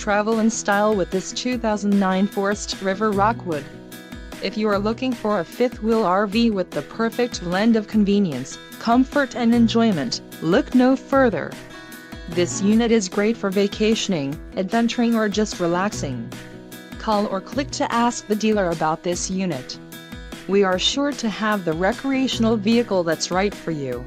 travel in style with this 2009 Forest River Rockwood. If you are looking for a fifth-wheel RV with the perfect blend of convenience, comfort and enjoyment, look no further. This unit is great for vacationing, adventuring or just relaxing. Call or click to ask the dealer about this unit. We are sure to have the recreational vehicle that's right for you.